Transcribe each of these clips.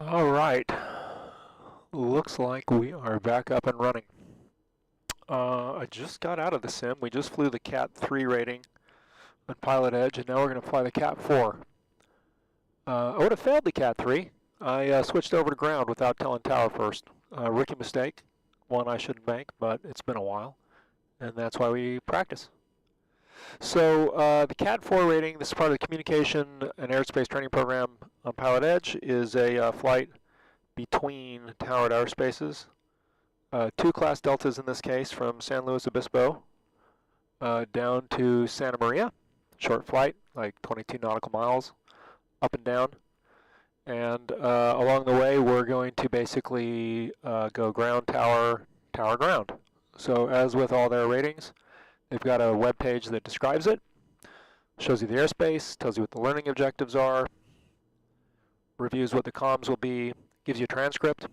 All right, looks like we are back up and running. I just got out of the sim. We just flew the CAT-3 rating on PilotEdge, and now we're going to fly the CAT-4. I would have failed the CAT-3. I switched over to ground without telling tower first. Rookie mistake, one I shouldn't make, but it's been a while, and that's why we practice. So the CAT-4 rating, this is part of the Communication and Airspace Training Program on PilotEdge, is a flight between towered airspaces. 2 class deltas in this case, from San Luis Obispo down to Santa Maria. Short flight, like 22 nautical miles, up and down. And along the way, we're going to basically go ground, tower, tower, ground. So as with all their ratings, they've got a web page that describes it, shows you the airspace, tells you what the learning objectives are, reviews what the comms will be, gives you a transcript,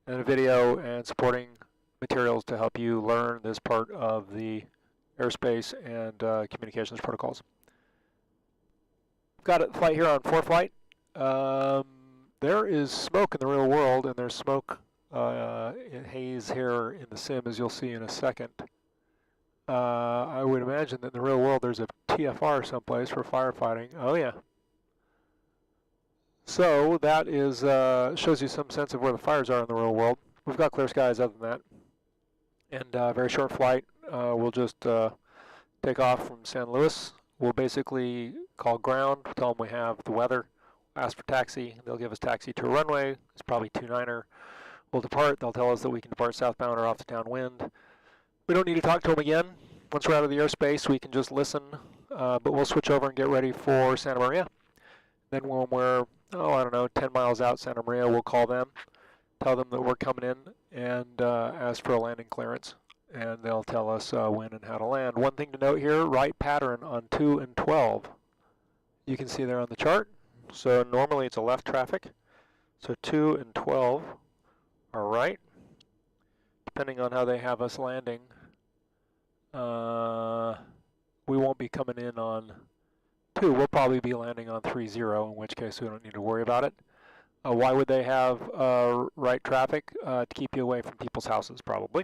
and a video and supporting materials to help you learn this part of the airspace and communications protocols. Got a flight here on 4Flight. There is smoke in the real world, and there's smoke in haze here in the sim, as you'll see in a second. I would imagine that in the real world there's a TFR someplace for firefighting. Oh yeah. So that is shows you some sense of where the fires are in the real world. We've got clear skies other than that. And very short flight. We'll just take off from San Luis. We'll basically call ground, tell them we have the weather, ask for taxi. They'll give us taxi to a runway. It's probably 29er. We'll depart. They'll tell us that we can depart southbound or off the downwind. We don't need to talk to them again. Once we're out of the airspace, we can just listen, but we'll switch over and get ready for Santa Maria. Then when we're, I don't know, 10 miles out Santa Maria, we'll call them, tell them that we're coming in, and ask for a landing clearance. And they'll tell us when and how to land. One thing to note here, right pattern on 2 and 12. You can see there on the chart. So normally it's a left traffic. So 2 and 12 are right. Depending on how they have us landing, we won't be coming in on 2. We'll probably be landing on 3-0, in which case we don't need to worry about it. Why would they have right traffic? To keep you away from people's houses, probably.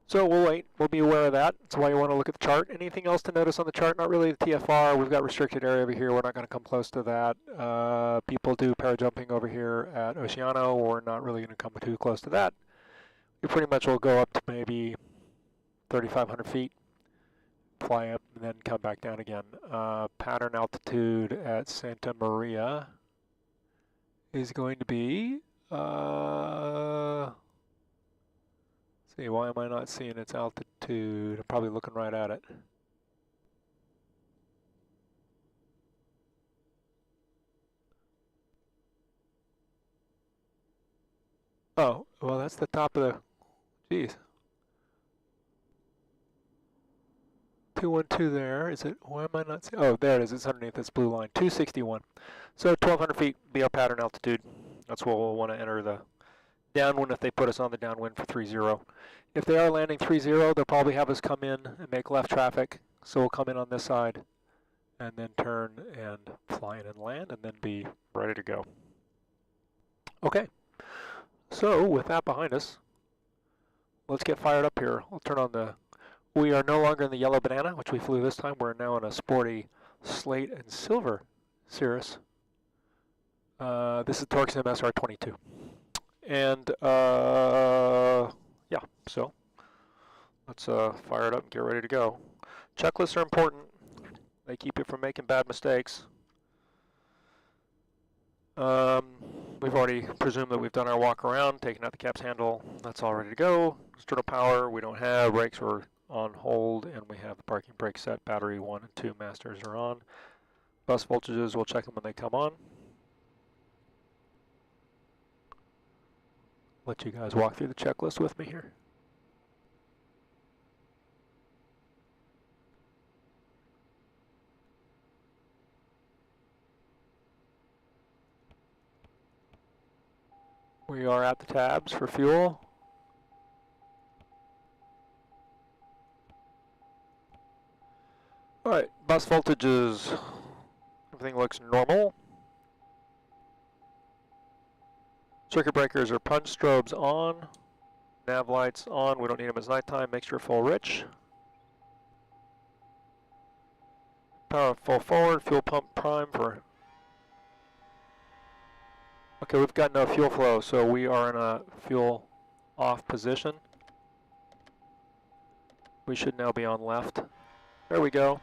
So we'll wait. We'll be aware of that. That's why you want to look at the chart. Anything else to notice on the chart? Not really the TFR. We've got restricted area over here. We're not going to come close to that. People do parajumping over here at Oceano. We're not really going to come too close to that. You pretty much will go up to maybe 3,500 feet, fly up, and then come back down again. Pattern altitude at Santa Maria is going to be... see, why am I not seeing its altitude? I'm probably looking right at it. Oh, well, that's the top of the, geez. 212 there, is it, why am I not seeing, oh, there it is, it's underneath this blue line, 261. So 1,200 feet be our pattern altitude. That's what we'll want to enter the downwind if they put us on the downwind for 3-0. If they are landing 3-0, they'll probably have us come in and make left traffic. So we'll come in on this side and then turn and fly in and land and then be ready to go. Okay, so with that behind us, let's get fired up here. I'll turn on the, we are no longer in the yellow banana, which we flew this time. We're now in a sporty slate and silver Cirrus. This is TorqueSim SR22. And yeah, so let's fire it up and get ready to go. Checklists are important. They keep you from making bad mistakes. We've already presumed that we've done our walk around, taken out the caps handle. That's all ready to go. External power, we don't have. Brakes are on hold, and we have the parking brake set. Battery 1 and 2 masters are on. Bus voltages, we'll check them when they come on. Let you guys walk through the checklist with me here. We are at the tabs for fuel. All right, bus voltages, everything looks normal. Circuit breakers are punch strobes on. Nav lights on. We don't need them as nighttime. Mixture full rich. Power full forward. Fuel pump prime for... Okay, we've got no fuel flow, so we are in a fuel off position. We should now be on left. There we go.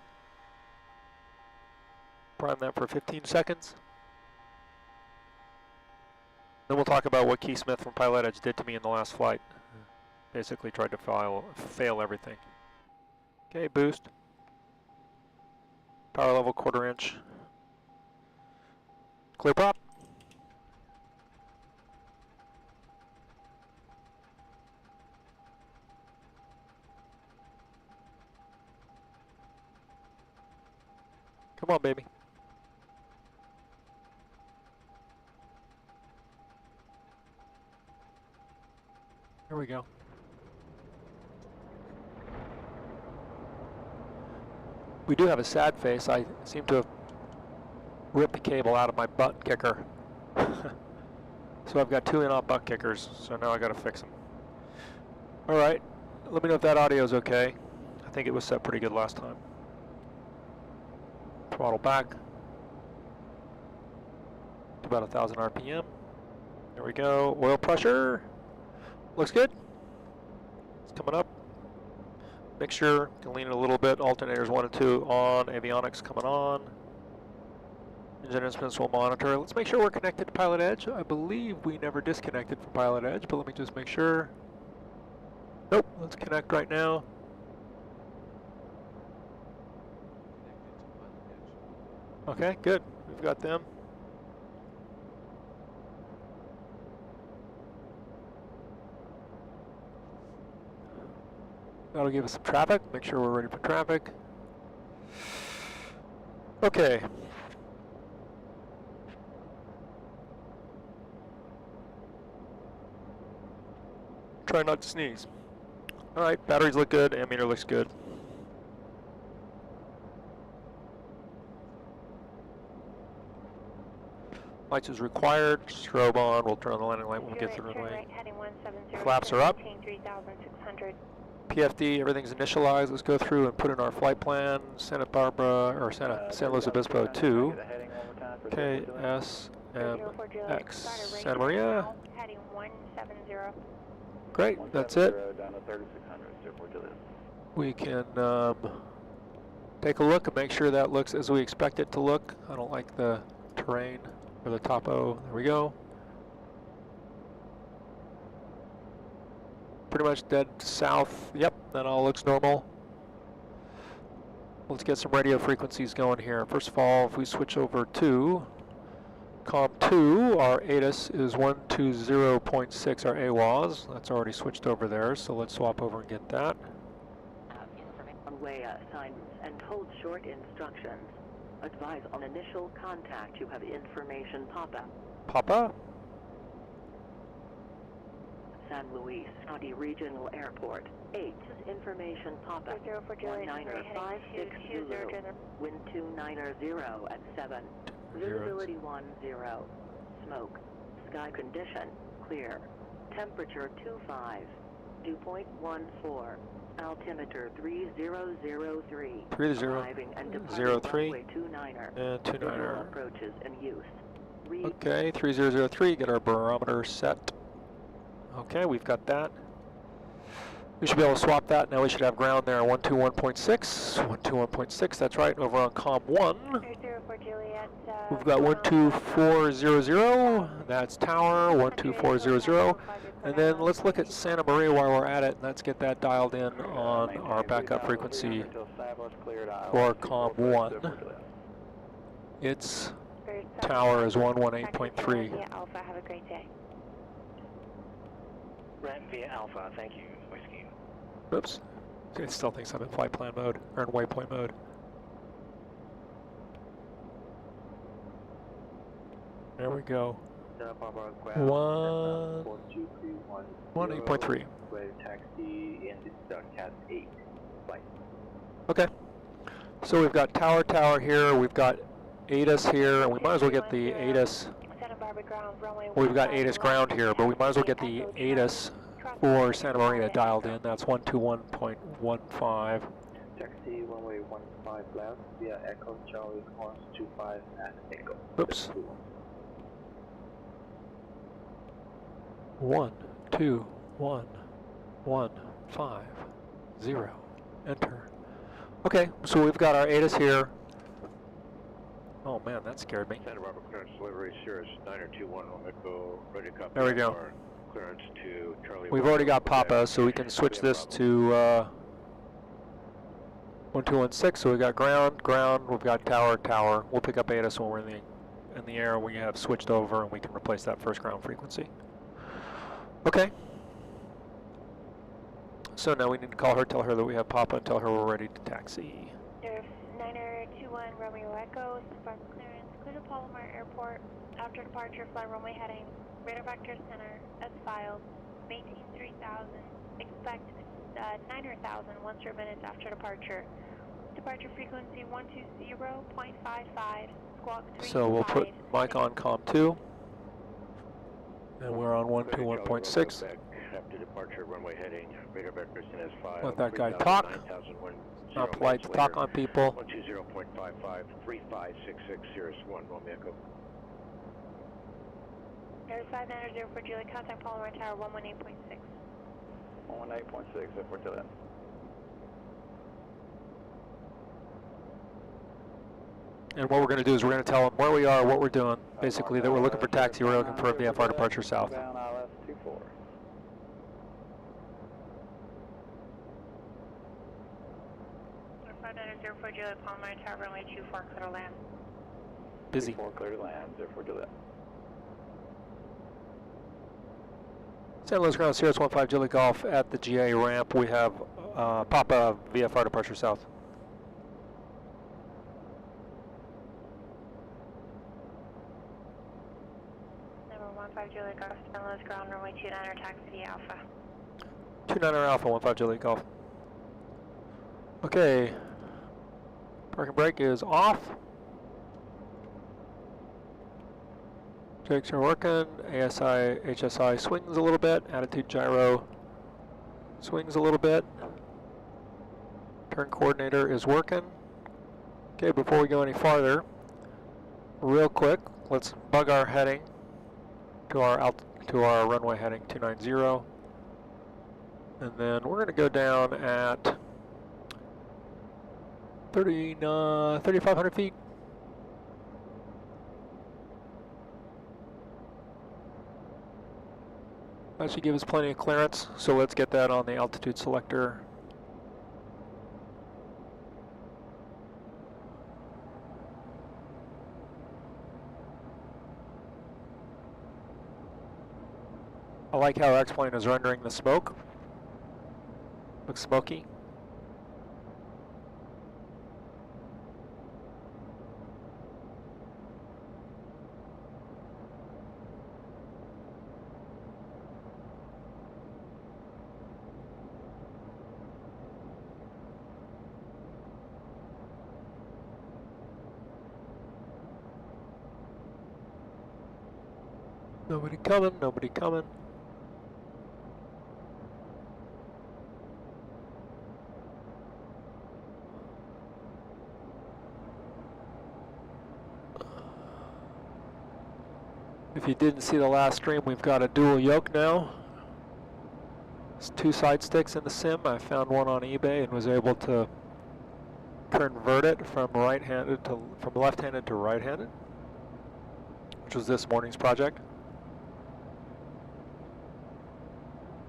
Prime that for 15 seconds. Then we'll talk about what Keith Smith from PilotEdge did to me in the last flight. Basically tried to fail everything. Okay, boost. Power level 1/4 inch. Clear prop. Come on, baby. Here we go. We do have a sad face. I seem to have ripped the cable out of my butt kicker. So I've got 2 in-off butt kickers, so now I gotta fix them. All right, let me know if that audio is okay. I think it was set pretty good last time. Throttle back to about 1,000 RPM. There we go. Oil pressure looks good. It's coming up. Mixture can lean it a little bit. Alternators 1 and 2 on. Avionics coming on. Engine instruments will monitor. Let's make sure we're connected to PilotEdge. I believe we never disconnected from PilotEdge, but let me just make sure. Nope. Let's connect right now. Okay, good. We've got them. That'll give us some traffic. Make sure we're ready for traffic. Okay. Try not to sneeze. All right, batteries look good. Ammeter looks good. Lights is required. Strobe on. We'll turn on the landing light when we get to the runway. Flaps are up. PFD, everything's initialized. Let's go through and put in our flight plan. San Luis Obispo 2. KSMX Santa Maria. Great, that's it. We can take a look and make sure that looks as we expect it to look. I don't like the terrain or the topo. There we go. Pretty much dead south. Yep, that all looks normal. Let's get some radio frequencies going here. First of all, if we switch over to COM2, our ATIS is 120.6, our AWAS. That's already switched over there, so let's swap over and get that. Runway assignments and hold short instructions. Advise on initial contact. You have information pop-up. Papa? San Luis Obispo Regional Airport. 8 information pop-up. 19560. Wind 290 at 7. Visibility 10. Smoke. Sky condition clear. Temperature 25. Dew point 14. Altimeter 3003. 3003 and 29er. Approaches in use. Okay, 3003. Get our barometer set. Okay, we've got that. We should be able to swap that. Now we should have ground there. 121.6. 121.6. That's right. Over on COM1. We've got 12400. That's tower. 12400. And then let's look at Santa Maria while we're at it. Let's get that dialed in on our backup frequency for COM1. Its tower is 118.3. Alpha, have a great day. Ren via Alpha, thank you, Whiskey. Oops. It still thinks I'm in flight plan mode, or in waypoint mode. There we go. 118.3. Taxi, and this is CAT-8 flight. Okay. So we've got tower here, we've got ATIS here, and we might as well get the ATIS ground, runway We've got 15 ATIS ground here, but we might as well get the ATIS for Santa Marina dialed in. That's 121.15. Taxi runway 15 left via Echo Charlie course 25 at Echo. Oops. 1, 2, 1, 1, 5, 0. Enter. Okay, so we've got our ATIS here. Oh man, that scared me. Santa Barbara clearance delivery, Cirrus 9021, Echo, ready to copy. There we go. Clearance to Charlie. We've already got Papa, so we can switch this to 1216. So we got ground, ground. We've got tower, tower. We'll pick up ATIS when we're in the air. We have switched over, and we can replace that first ground frequency. Okay. So now we need to call her, tell her that we have Papa, and tell her we're ready to taxi. Surf 9021 Romeo Echo, spark clearance, clear to Palomar Airport. After departure, fly runway heading, radar vector center, as filed, maintain 3000, expect 9,000 once or minutes after departure. Departure frequency 120.55, squawk 3. So we'll put mic on comm 2, and we're on 121.6. After departure, runway heading, radar vector center, as filed. Let that guy talk. Not polite to talk on people. 120.55, 3566, Cirrus 1, Romeo Echo. Air 5900 for Julie, contact Palomar Tower 118.6. 118.6, for Juliet. And what we're going to do is we're going to tell them where we are, what we're doing. Basically, that we're looking for taxi, we're looking for a VFR departure south. Down ILS 24. Air 5900 for Julie, Palomar Tower runway 24, clear to land. Busy. 24, clear to land, 04 Juliet. San Luis ground, Cirrus 15 Julie Golf at the GA ramp. We have Papa VFR departure south. Number 15 Julie Golf, San Luis ground, runway 29er, taxi Alpha. 29er Alpha, 15 Julie Golf. Okay. Parking brake is off. Jakes are working. ASI, HSI swings a little bit. Attitude gyro swings a little bit. Turn coordinator is working. Okay, before we go any farther, real quick, let's bug our heading to our runway heading 290, and then we're going to go down at 3,500 feet. That should give us plenty of clearance, so let's get that on the altitude selector. I like how X-Plane is rendering the smoke. Looks smoky. Nobody coming, nobody coming. If you didn't see the last stream, we've got a dual yoke now. It's 2 side sticks in the sim. I found one on eBay and was able to convert it from left-handed to right-handed, which was this morning's project.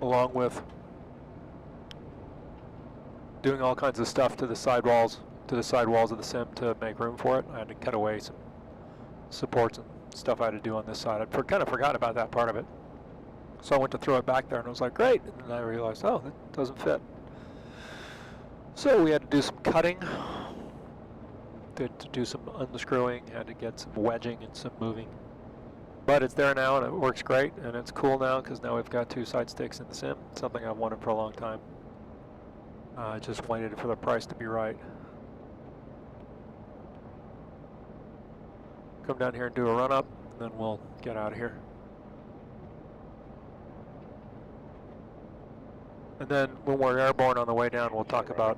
Along with doing all kinds of stuff to the sidewalls of the sim to make room for it. I had to cut away some supports and stuff I had to do on this side. I kind of forgot about that part of it. So I went to throw it back there and I was like, great. And then I realized, oh, that doesn't fit. So we had to do some cutting, to do some unscrewing, had to get some wedging and some moving. But it's there now and it works great, and it's cool now because now we've got 2 side sticks in the sim. Something I've wanted for a long time. Just waited for the price to be right. Come down here and do a run up, and then we'll get out of here. And then when we're airborne on the way down, we'll talk about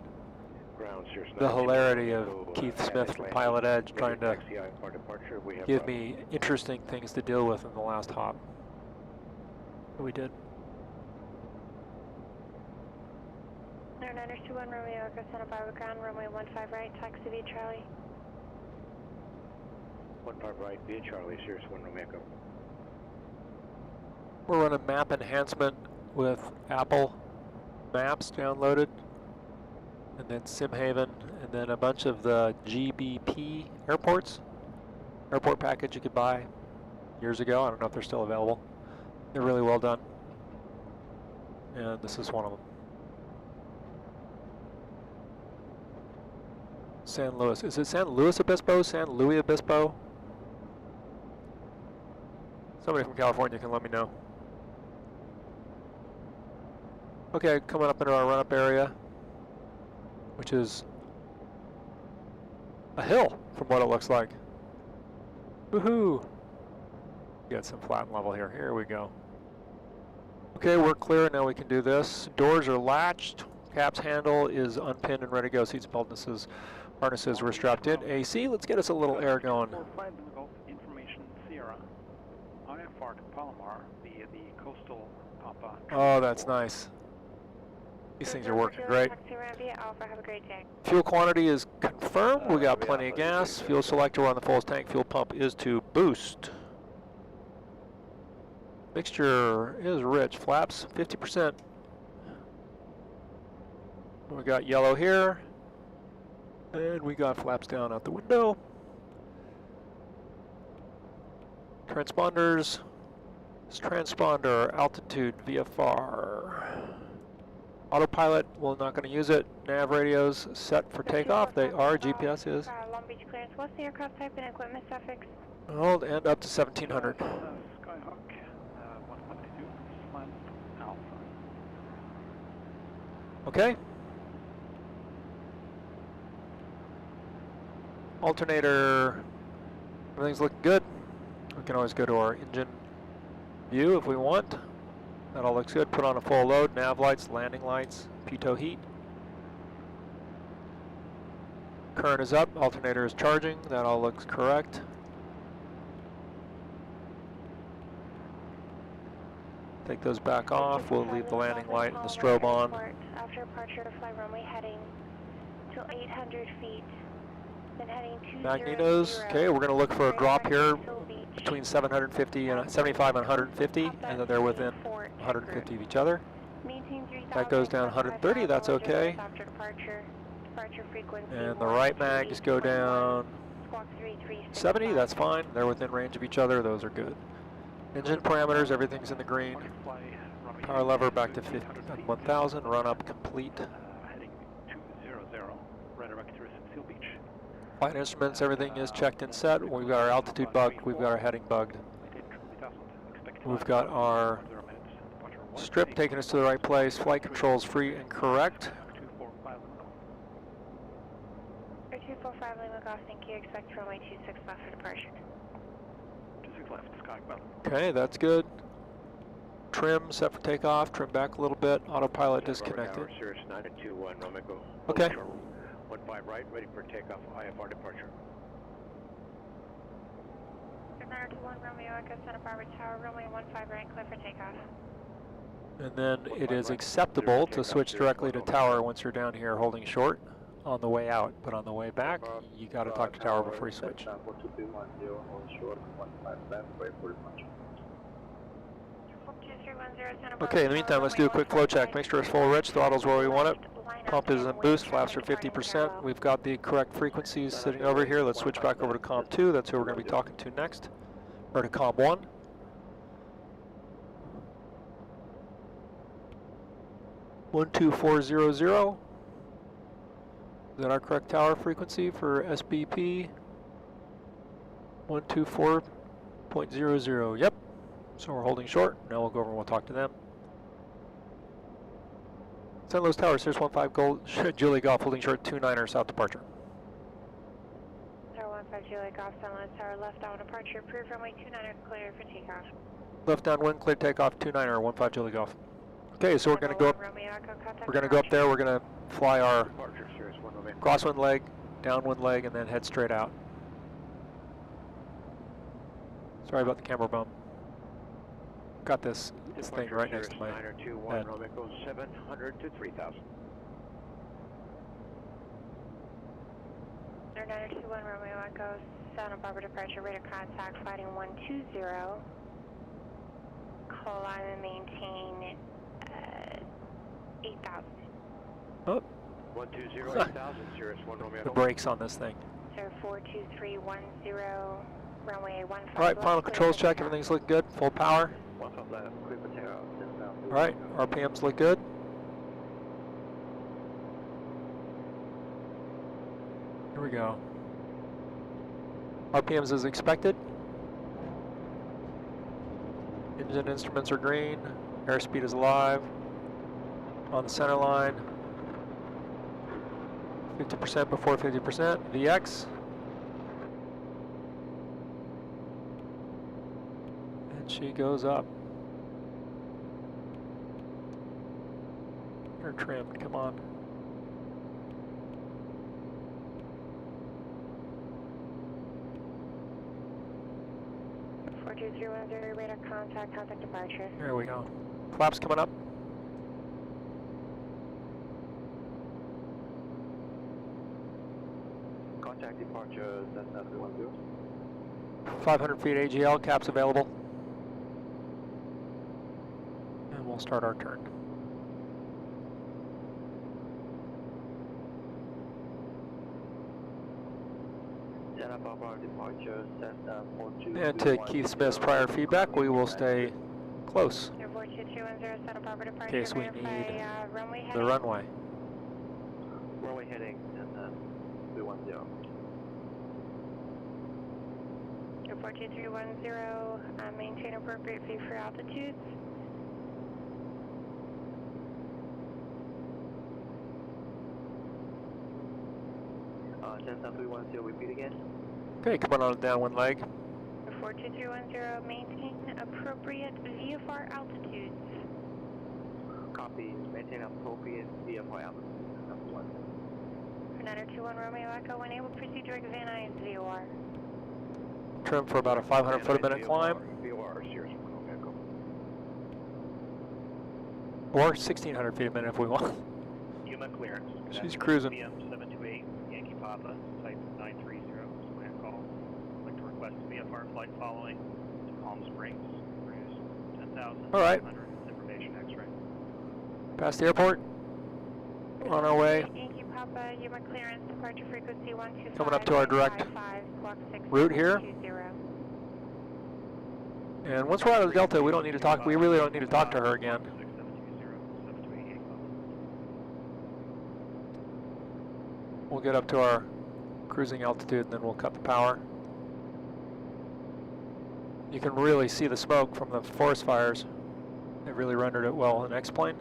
the hilarity of Keith Smith from PilotEdge trying to give me interesting things to deal with in the last hop that we did. Niners 21 Romeo Echo Santa Barbara ground, runway 15 right, taxi via Charlie. 15 right, via Charlie, Sirius 1 Romeo Echo. We're running MapEnhancement with Apple Maps downloaded, and then SimHaven, and then a bunch of the GBP airport package you could buy years ago. I don't know if they're still available. They're really well done, and this is one of them. San Luis. Is it San Luis Obispo? San Luis Obispo? Somebody from California can let me know. Okay, coming up into our run-up area, which is a hill from what it looks like. Woohoo! Get some flat and level here. Here we go. Okay, we're clear. Now we can do this. Doors are latched. Cap's handle is unpinned and ready to go. Seats and belt harnesses were strapped in. AC, let's get us a little air going. Information Sierra. IFR to Palomar via the coastal Papa. Oh, that's nice. These things are working great. Fuel quantity is confirmed. We got plenty of gas. Fuel selector, we're on the fullest tank. Fuel pump is to boost. Mixture is rich. Flaps 50%. We got yellow here. And we got flaps down out the window. Transponders. This transponder altitude VFR. Autopilot, we're not going to use it. Nav radios set for takeoff. They are. GPS is. Long Beach clearance. What's the aircraft type and equipment suffix? Hold and up to 1700. Skyhawk 172 slant alpha. Okay. Alternator, everything's looking good. We can always go to our engine view if we want. That all looks good. Put on a full load, nav lights, landing lights, pitot heat. Current is up, alternator is charging. That all looks correct. Take those back off. We'll leave the landing light and the strobe on. After departure, fly runway heading to 800 feet. Then heading 200. Magnetos. Okay, we're going to look for a drop here between 750 and 75 and 150, and then they're within 150 of each other. That goes down 130. That's okay. And the right mag just go down 70. That's fine. They're within range of each other. Those are good. Engine parameters. Everything's in the green. Power lever back to 1000. Run up complete. Heading 200. Redirect to Seal Beach. Flight instruments, everything is checked and set. We've got our altitude bugged, we've got our heading bugged. We've got our strip taking us to the right place. Flight controls free and correct. 245 Lima Golf, thank you. Expect runway 26 left for departure. 26 left, sky well. Okay, that's good. Trim set for takeoff, trim back a little bit. Autopilot disconnected. Sirius 921 Romeo. Okay. 15 right, ready for takeoff, IFR departure. 921 Romeo Echo Santa Barbara Tower, runway 15 right, clear for takeoff. And then it is acceptable to switch directly to tower once you're down here holding short on the way out. But on the way back, you got to talk to tower before you switch. Okay, in the meantime, let's do a quick flow check. Make sure it's full rich, throttle's where we want it. Pump is in boost, flaps are 50%. We've got the correct frequencies sitting over here. Let's switch back over to COM 2. That's who we're going to be talking to next. Or to COM 1. One 2400. Is that our correct tower frequency for SBP? 124.00. Yep. So we're holding short. Now we'll go over and we'll talk to them. San Luis Tower, Sirius 15 Gold, Julie Golf, holding short 29er, south departure. Tower 15 Julie Golf, San Luis, our left down departure, approved runway 29er, clear for takeoff. Left downwind, clear takeoff, 29er, 15 Julie Golf. Okay, so we're going to go up. Romeo Echo, contact We're going to go up there. We're going to fly our Departure, Cirrus 1 Romeo. crosswind leg, downwind leg, and then head straight out. Sorry about the camera bump. Got this thing right next to my Niner 21 head. Romeo goes 700 to 3,000. 921 Romeo Echo, Santa Barbara departure, radar contact, flighting 120. Climb and maintain 8,000. Oh, 120 8,000, Cirrus 1 Romeo. the brakes on this thing. Sir, 42310, runway 15. All right, final controls check. Everything's looking good. Full power. 15 left, clear for takeoff. All right, RPMs look good. Here we go. RPMs as expected. Engine instruments are green. Airspeed is live. On the center line. 50% before 50%. VX. And she goes up. You're trimmed, come on. Radar contact departure. There we go. Flaps coming up. Contact departure, Cessna 310. 500 feet AGL, caps available. And we'll start our turn. Santa Barbara departure, Cessna 42. And to Keith Smith's prior feedback, we will stay close 42210, Santa Barbara departure. in case we verify, need runway the heading. runway. Runway heading, Cessna 310. 42310, maintain appropriate view for altitudes. Cessna 310, repeat again. Okay, coming on the downwind leg. 42310, maintain appropriate VFR altitudes. Copy, maintain appropriate VFR altitude. Cessna 310. 921 Romeo Echo, when able, proceed direct Van Nuys VOR. Trim for about a 500 foot a minute climb. VOR, Cirrus 1 Romeo. Or 1,600 feet a minute if we want. Yuma clearance. She's cruising. PM 728, Yankee Papa, type 930, land call. I'd like to request VFR flight following to Palm Springs, cruise 10,000. All right. Information X-ray. Past the airport. On our way. Yankee Papa, Yuma clearance, departure frequency 125. Coming up to our direct route here. And once we're out of the Delta, we don't need to talk. We really don't need to talk to her again. We'll get up to our cruising altitude and then we'll cut the power. You can really see the smoke from the forest fires. They really rendered it well in X-plane.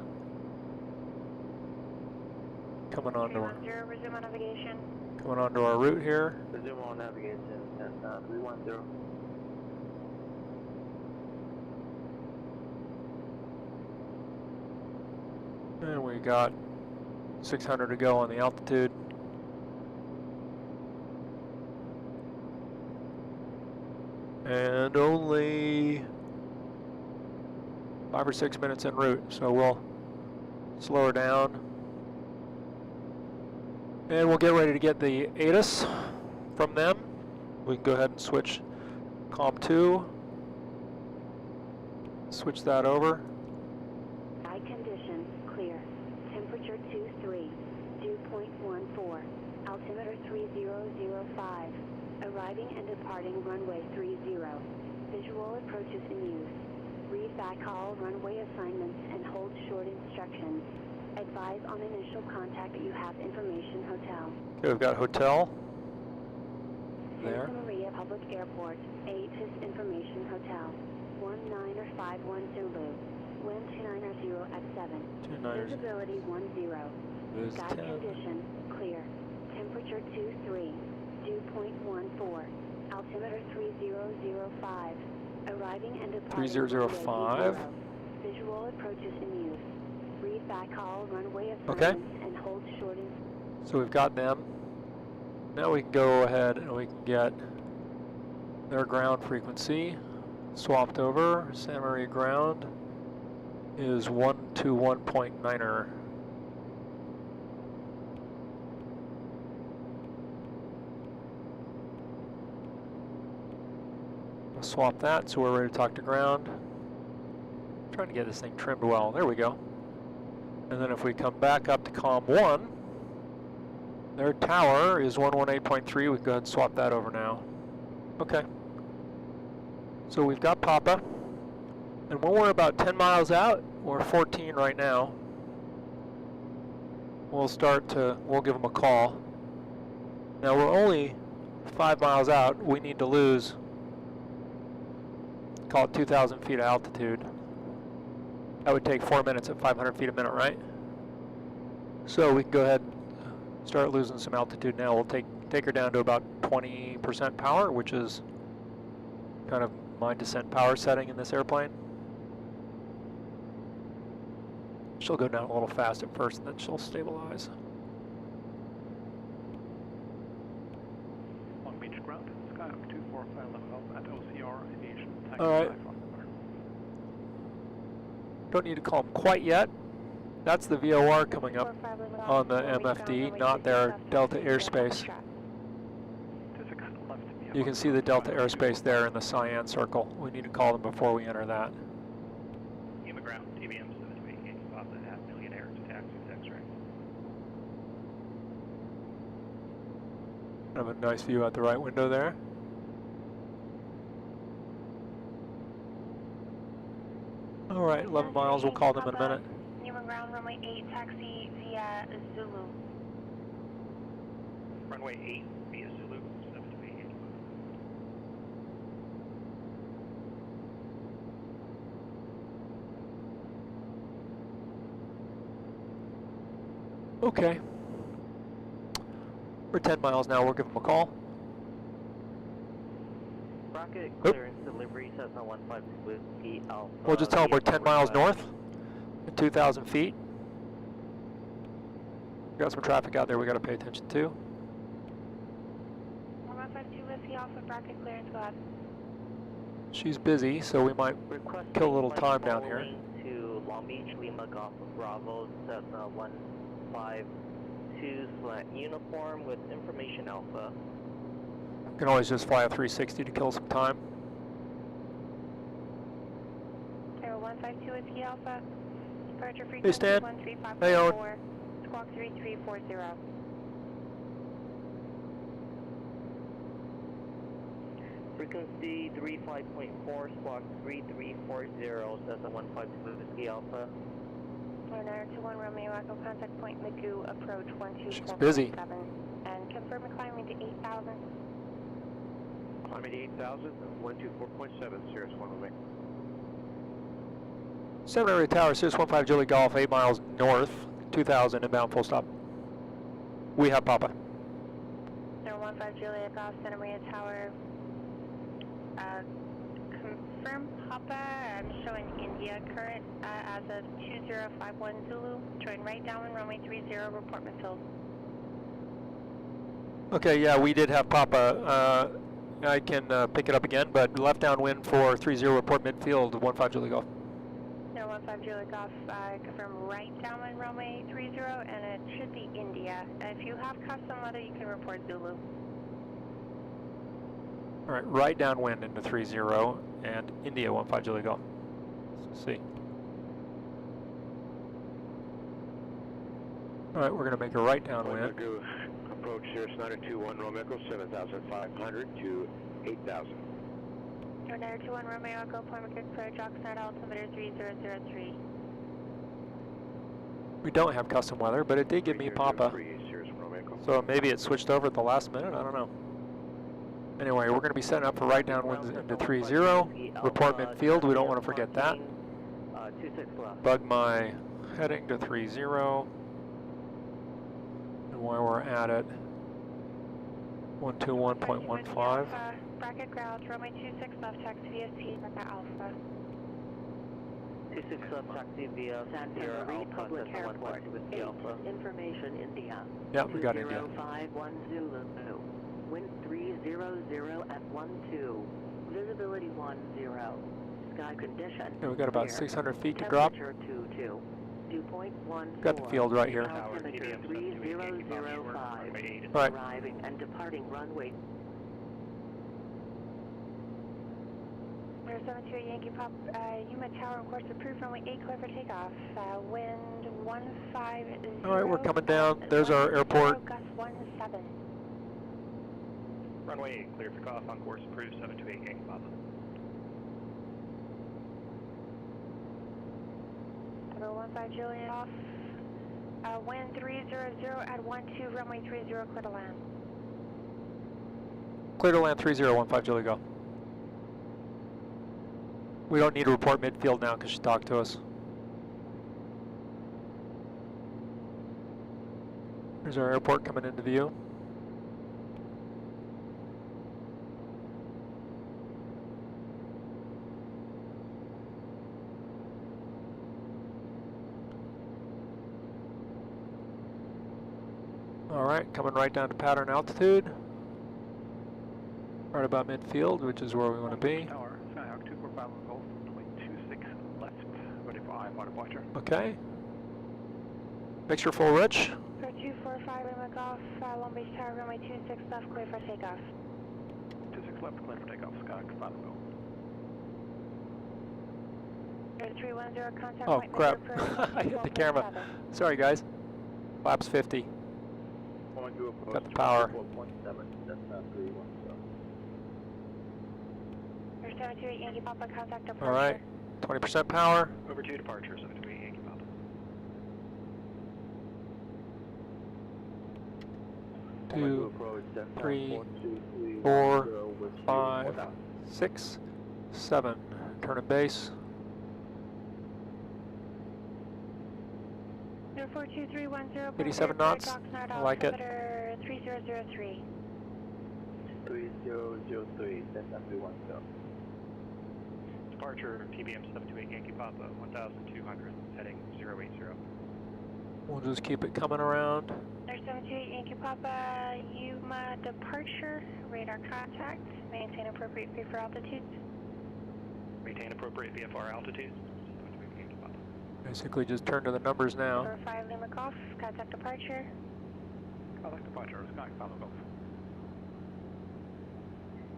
Coming onto our route here. Resume on navigation, Cessna 310. And we got 600 to go on the altitude. And only 5 or 6 minutes en route, so we'll slow her down. And we'll get ready to get the ATIS from them. We can go ahead and switch COM 2. Switch that over. Sky conditions clear. Temperature 23. Dew point 14. Altimeter 3005. Arriving and departing runway 30. Visual approaches in use. Read back all runway assignments and hold short instructions. Advise on initial contact that you have information hotel. Okay, we've got hotel there. Santa Maria Public Airport, ATIS Information Hotel. 1951 Zulu. Wind 290 at 7. 290. Visibility 10. There's Sky 10. condition clear. Temperature 23. dew point 14. Altimeter 3005. Arriving and departing 3005. runway 30. Visual approaches in use. Read back all runway Okay. assignments and hold short in. So we've got them. Now we can go ahead and we can get their ground frequency swapped over. Santa Maria ground is 121.9er. We'll swap that so we're ready to talk to ground. Trying to get this thing trimmed well. There we go. And then if we come back up to COM 1, their tower is 118.3. We can go ahead and swap that over now. Okay. So we've got Papa. And when we're about 10 miles out, we're 14 right now, we'll give them a call. Now we're only 5 miles out. We need to lose, call it 2,000 feet of altitude. That would take 4 minutes at 500 feet a minute, right? So we can go ahead and start losing some altitude now. We'll take her down to about 20% power, which is kind of my descent power setting in this airplane. She'll go down a little fast at first, and then she'll stabilize. Long Beach ground, Skyhawk 245 level at OCR aviation. All right. Don't need to call them quite yet. That's the VOR coming up on the MFD, not their Delta airspace. You can see the Delta airspace there in the cyan circle. We need to call them before we enter that. Yuma ground, TBM 728, Yankee Papa, $500,000 air to taxi X-ray. Have a nice view out the right window there. All right, 11 miles, we'll call them in a minute. Yuma ground, runway 8, taxi via Zulu. Runway 8 via Zulu, 728, Yankee Papa. Okay. We're 10 miles now, we'll give them a call. Rocket clearance delivery Cessna 152 Whiskey Alpha. We'll just tell them we're 10 miles north at 2,000 feet. We've got some traffic out there we got to pay attention to. 152 Whiskey Alpha, bracket clearance, go ahead. She's busy, so we might kill a little time down here. To Long Beach, Lima Golf Bravo, Cessna 152 slant uniform with information Alpha. You can always just fly a 360 to kill some time. 152 Whiskey Alpha, departure Hey frequency Stan. 135.4, Hey Owen. squawk 3340. Frequency 35.4, squawk 3340, Cessna 152 Whiskey Alpha. Leonardo 21 Romeo Echo, contact point Magoo, approach 124.7. She's busy. And confirm climbing to 8,000. Climbing to 8,000, 124.7, Cirrus 1 Romeo. 7 area tower, Cirrus 15 Julie Golf, 8 miles north, 2,000 inbound, full stop. We have Papa. 015 Juliet Golf, Santa Maria Tower. Confirm Papa, I'm showing India current as of 2051 Zulu. Join right downwind runway 30, report midfield. Okay, yeah, we did have Papa. I can pick it up again, but left downwind for 30, report midfield, 15 Julie Golf. 015 Juliet Golf, confirm right downwind runway 30, and it should be India. If you have custom weather, you can report Zulu. All right, right downwind into 30 and India 15 Julie Golf. Let's see. All right, we're going to make a right downwind. Approach Cirrus 921 Romeo Echo 7,500 to 8,000. Leonardo 21 Romeo Echo, appointment good approach, Oxnard altimeter 3003. We don't have custom weather, but it did give me Papa. Cirrus Romeo Echo. So maybe it switched over at the last minute, I don't know. Anyway, we're going to be setting up for right downwind into 30, report midfield, we don't want to forget that. 26 left. Bug my heading to 30, and while we're at it, 121.15. Bracket ground, runway 26 left, taxi VST, Bracket Alpha. 26 left, taxi via San Sierra Luis Alpha, Public Cessna Airport. 152 Alpha. Information India. Yep, we got India. 205 Zulu. Wind 300 at 12. Visibility 10. Sky condition. Yeah, we got about clear. 600 feet to drop. Temperature 22. 2.14. Got the field right here. Altimeter 3005. Right. Arriving and departing runway. Air 728 Yankee Pop, Yuma Tower on course approved, runway 8 clear for takeoff. Wind 150. All right, we're coming down. There's our airport. Gust 17. Runway 8, clear for takeoff on course approved, 728 Yankee Papa. Number 15 Juliet off. Wind 300 at 12, runway 30, clear to land. Clear to land 3015 Julie, go. We don't need to report midfield now because she talked to us. There's our airport coming into view. Alright, coming right down to pattern altitude. Right about midfield, which is where we want to be. Tower, Skyhawk 245 Golf, runway 26 left, ready for IFR departure. Okay. Mixture full rich. For 245 Lima Golf, Long Beach Tower, runway 26 left, clear for takeoff. 26 left, clear for takeoff, Skyhawk 5 Golf. Air 310, contact Oh point crap, measure I hit the camera. Sorry guys. Flaps 50. Got the power. Air 728 Yankee Papa, contact departure. Alright, 20% power. Over 2 departure, 728 Yankee Papa. 2, 3, 4, 5, 6, 7. Turn and base. 42310. 87 knots. I like it. 3003. 3003, Cessna 310. Departure, TBM 728 Yankee Papa, 1200, heading 080. We'll just keep it coming around. Air 728 Yankee Papa, Yuma departure, radar contact, maintain appropriate VFR altitudes. Maintain appropriate VFR altitudes, 728 Yankee Papa. Basically just turn to the numbers now. 45 Lima Golf, contact departure. Contact departure, Skyhawk 5 Golf.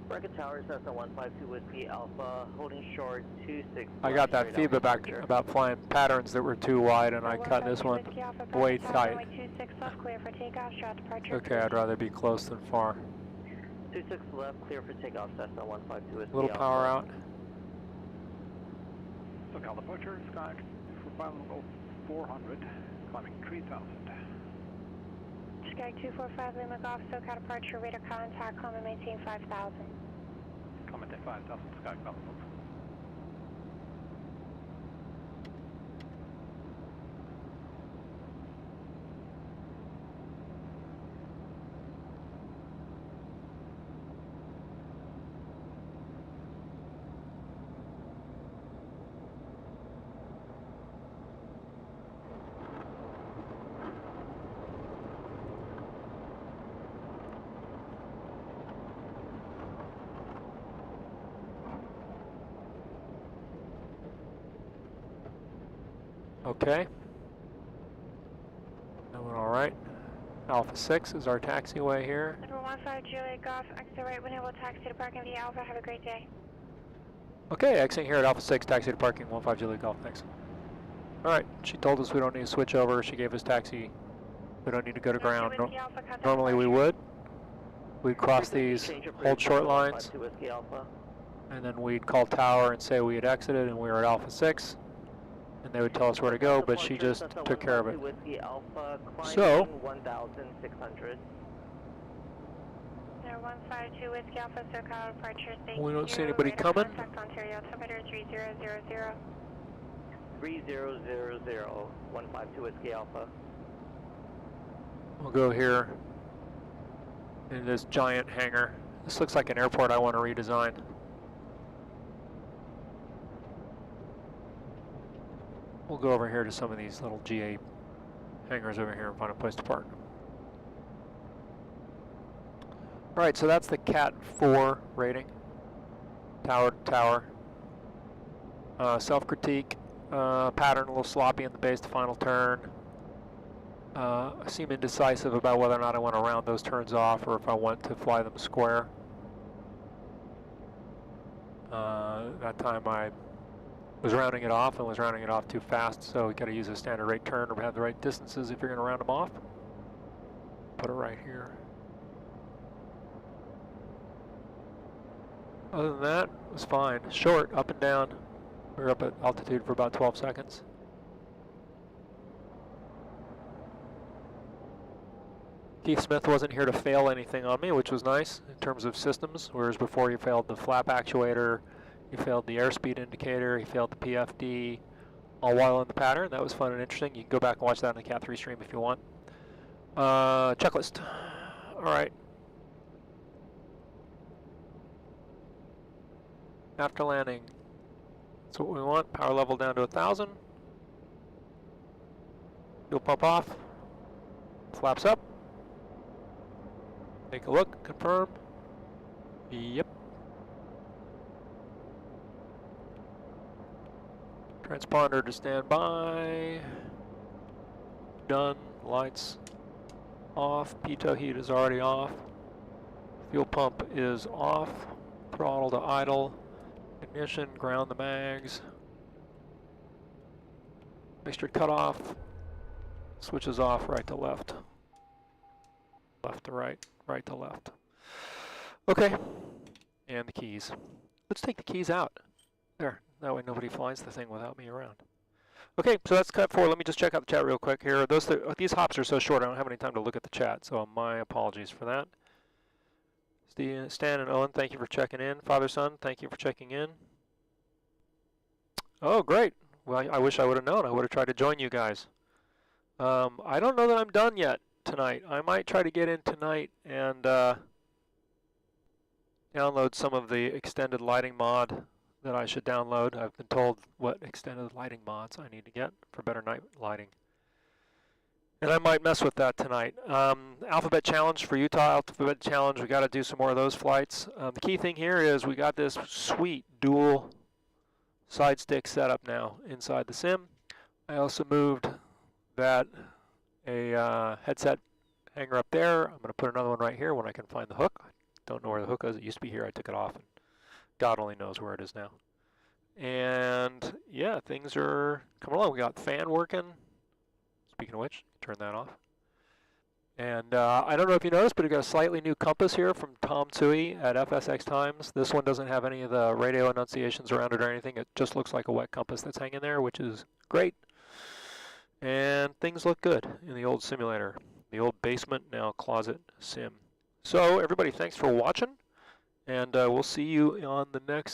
Bracket Tower, Cessna 152 Whiskey Alpha, holding short 26. I got that feedback about flying patterns that were too wide and I cut this one way tight. Okay, I'd rather be close than far. 26 left, clear for takeoff, Cessna 152 Whiskey Little Alpha. power out. SoCal departure, Skyhawk 5 Golf 400, climbing 3000. Sky 245 Lima Golf, SoCal departure, radar contact, climb and maintain 5000. Comment at 5000, Skyhawk 5 Golf. Okay. Doing alright. Alpha 6 is our taxiway here. Number 15 Juliet Golf, exit right when able taxi to parking via Alpha, have a great day. Okay, exiting here at Alpha 6, taxi to parking, 15 Juliet Golf, thanks. Alright, she told us we don't need to switch over, she gave us taxi. We don't need to go to ground. Normally we would. We'd cross these, hold short lines, and then we'd call tower and say we had exited and we were at Alpha 6. And they would tell us where to go, but she just took care of it. So, 1,600. There 152 Whiskey Alpha, SoCal departure, thank we don't see you. anybody Radar coming. Contact Ontario, altimeter 3000. 3000, 152 Whiskey Alpha. We'll go here. in this giant hangar. This looks like an airport I want to redesign. We'll go over here to some of these little GA hangars over here and find a place to park. Alright, so that's the CAT-4 rating. Tower to tower. Self-critique. Pattern a little sloppy in the base to final turn. I seem indecisive about whether or not I want to round those turns off or if I want to fly them square. That time I was rounding it off and was rounding it off too fast, so we got to use a standard rate turn or have the right distances if you're going to round them off. Put it right here. Other than that, it was fine. Short, up and down. We were up at altitude for about 12 seconds. Keith Smith wasn't here to fail anything on me, which was nice in terms of systems, whereas before he failed the flap actuator, he failed the airspeed indicator, he failed the PFD, all while in the pattern. That was fun and interesting. You can go back and watch that in the CAT-3 stream if you want. Checklist. All right. After landing, that's what we want. Power level down to 1,000. Fuel pump off. Flaps up. Take a look, confirm. Yep. Transponder to stand by. Done. Lights off. Pitot heat is already off. Fuel pump is off. Throttle to idle. Ignition, ground the mags. Mixture cutoff. Switches off, right to left. Left to right, right to left. Okay, and the keys. Let's take the keys out. There, that way nobody flies the thing without me around. Okay, so that's CAT-4. Let me just check out the chat real quick here. These hops are so short, I don't have any time to look at the chat, so my apologies for that. Stan and Owen, thank you for checking in. Father Son, thank you for checking in. Oh, great. Well, I wish I would have known. I would have tried to join you guys. I don't know that I'm done yet tonight. I might try to get in tonight and download some of the extended lighting mod that I should download. I've been told what extended lighting mods I need to get for better night lighting. And I might mess with that tonight. Alphabet Challenge for Utah, Alphabet Challenge, we got to do some more of those flights. The key thing here is we got this sweet dual side stick setup now inside the sim. I also moved that headset hanger up there. I'm going to put another one right here when I can find the hook. Don't know where the hook is. It used to be here. I took it off, and God only knows where it is now. And yeah, things are coming along. We got fan working. Speaking of which, turn that off. And I don't know if you noticed, but we got a slightly new compass here from Tom Tsui at FSX Times. This one doesn't have any of the radio enunciations around it or anything. It just looks like a wet compass that's hanging there, which is great. And things look good in the old simulator. The old basement, now closet sim. So everybody, thanks for watching. And we'll see you on the next